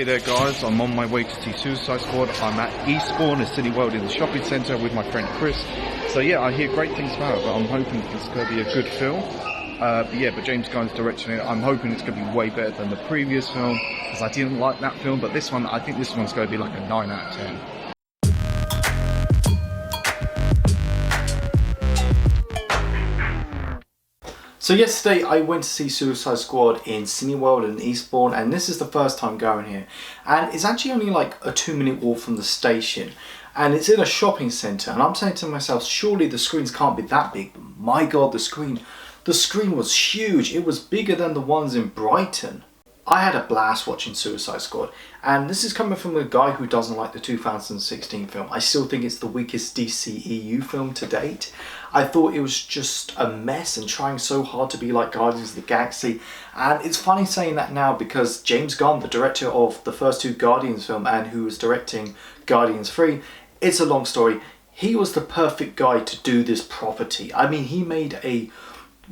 Hey there guys, I'm on my way to see Suicide Squad. I'm at Eastbourne, a Cineworld in the shopping centre with my friend Chris. So yeah, I hear great things about it, but I'm hoping it's going to be a good film. But James Gunn's directing it. I'm hoping it's going to be way better than the previous film, because I didn't like that film, but this one, I think this one's going to be like a 9 out of 10. So yesterday I went to see Suicide Squad in Cineworld in Eastbourne, and this is the first time going here, and it's actually only like a 2-minute walk from the station, and it's in a shopping centre, and I'm saying to myself, surely the screens can't be that big, but my god, the screen was huge. It was bigger than the ones in Brighton. I had a blast watching Suicide Squad, and this is coming from a guy who doesn't like the 2016 film. I still think it's the weakest DCEU film to date. I thought it was just a mess and trying so hard to be like Guardians of the Galaxy, and it's funny saying that now because James Gunn, the director of the first 2 Guardians film and who was directing Guardians 3, it's a long story, he was the perfect guy to do this property. I mean, he made a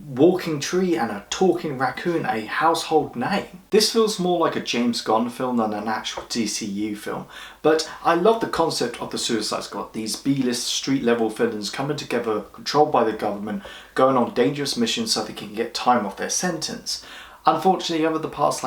walking tree and a talking raccoon a household name. This feels more like a James Gunn film than an actual DCU film, but I love the concept of the Suicide Squad, these B-list street level villains coming together, controlled by the government, going on dangerous missions so they can get time off their sentence. Unfortunately, over the past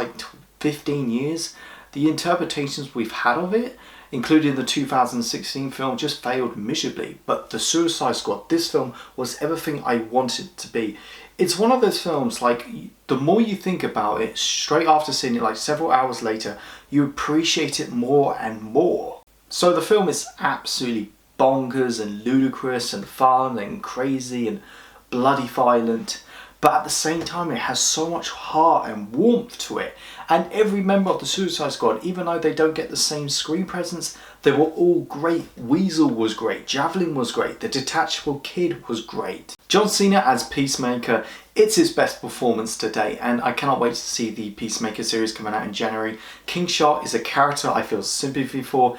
15 years, the interpretations we've had of it, including the 2016 film, just failed miserably. But the Suicide Squad, this film, was everything I wanted it to be. It's one of those films, the more you think about it, straight after seeing it, several hours later, you appreciate it more and more. So the film is absolutely bonkers and ludicrous and fun and crazy and bloody violent, but at the same time it has so much heart and warmth to it. And every member of the Suicide Squad, even though they don't get the same screen presence, they were all great. Weasel was great, Javelin was great, the Detachable Kid was great. John Cena as Peacemaker, it's his best performance to date, and I cannot wait to see the Peacemaker series coming out in January. King Shark is a character I feel sympathy for.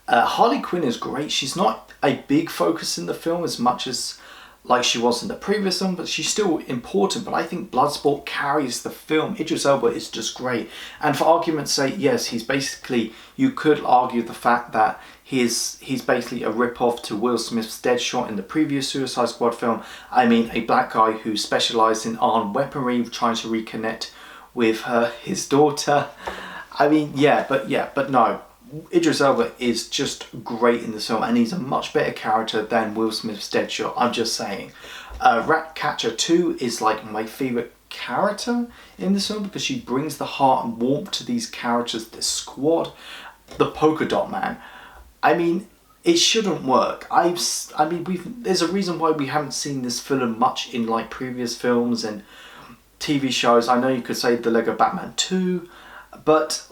Harley Quinn is great. She's not a big focus in the film as much as she was in the previous one, but she's still important. But I think Bloodsport carries the film. Idris Elba is just great. And for argument's sake, yes, he's basically, you could argue the fact that he's basically a rip-off to Will Smith's Deadshot in the previous Suicide Squad film. I mean, a black guy who specialised in armed weaponry, trying to reconnect with his daughter. I mean, but no. Idris Elba is just great in this film, and he's a much better character than Will Smith's Deadshot, I'm just saying. Ratcatcher 2 is my favourite character in this film because she brings the heart and warmth to these characters, this squad. The Polka Dot Man, I mean, it shouldn't work. There's a reason why we haven't seen this villain much in previous films and TV shows. I know you could say the Lego Batman 2, but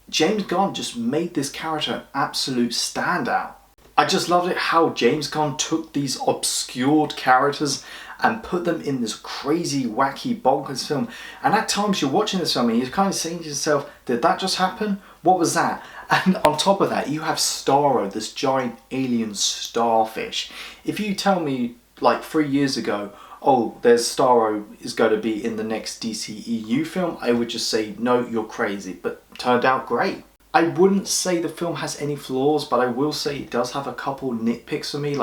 James Gunn just made this character an absolute standout. I just loved it how James Gunn took these obscured characters and put them in this crazy, wacky, bonkers film. And at times you're watching this film and you're kind of saying to yourself, did that just happen? What was that? And on top of that, you have Starro, this giant alien starfish. If you tell me 3 years ago, oh, there's Starro is going to be in the next DCEU film, I would just say, no, you're crazy. But turned out great. I wouldn't say the film has any flaws, but I will say it does have a couple nitpicks for me.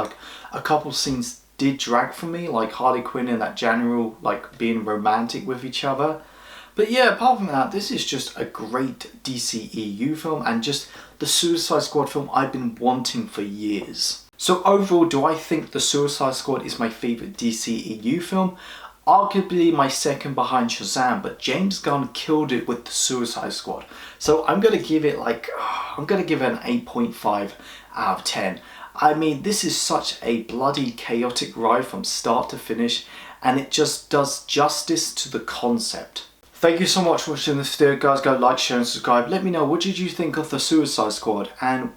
A couple scenes did drag for me, like Harley Quinn and that general, being romantic with each other. But yeah, apart from that, this is just a great DCEU film and just the Suicide Squad film I've been wanting for years. So overall, do I think The Suicide Squad is my favourite DCEU film? Arguably my second behind Shazam, but James Gunn killed it with The Suicide Squad. So I'm going to give it an 8.5 out of 10. I mean, this is such a bloody chaotic ride from start to finish, and it just does justice to the concept. Thank you so much for watching this video, guys. Go like, share and subscribe. Let me know, what did you think of The Suicide Squad? And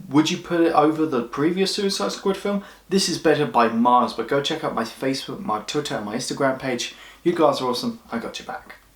would you put it over the previous Suicide Squad film? This is better by miles, but go check out my Facebook, my Twitter and my Instagram page. You guys are awesome. I got your back.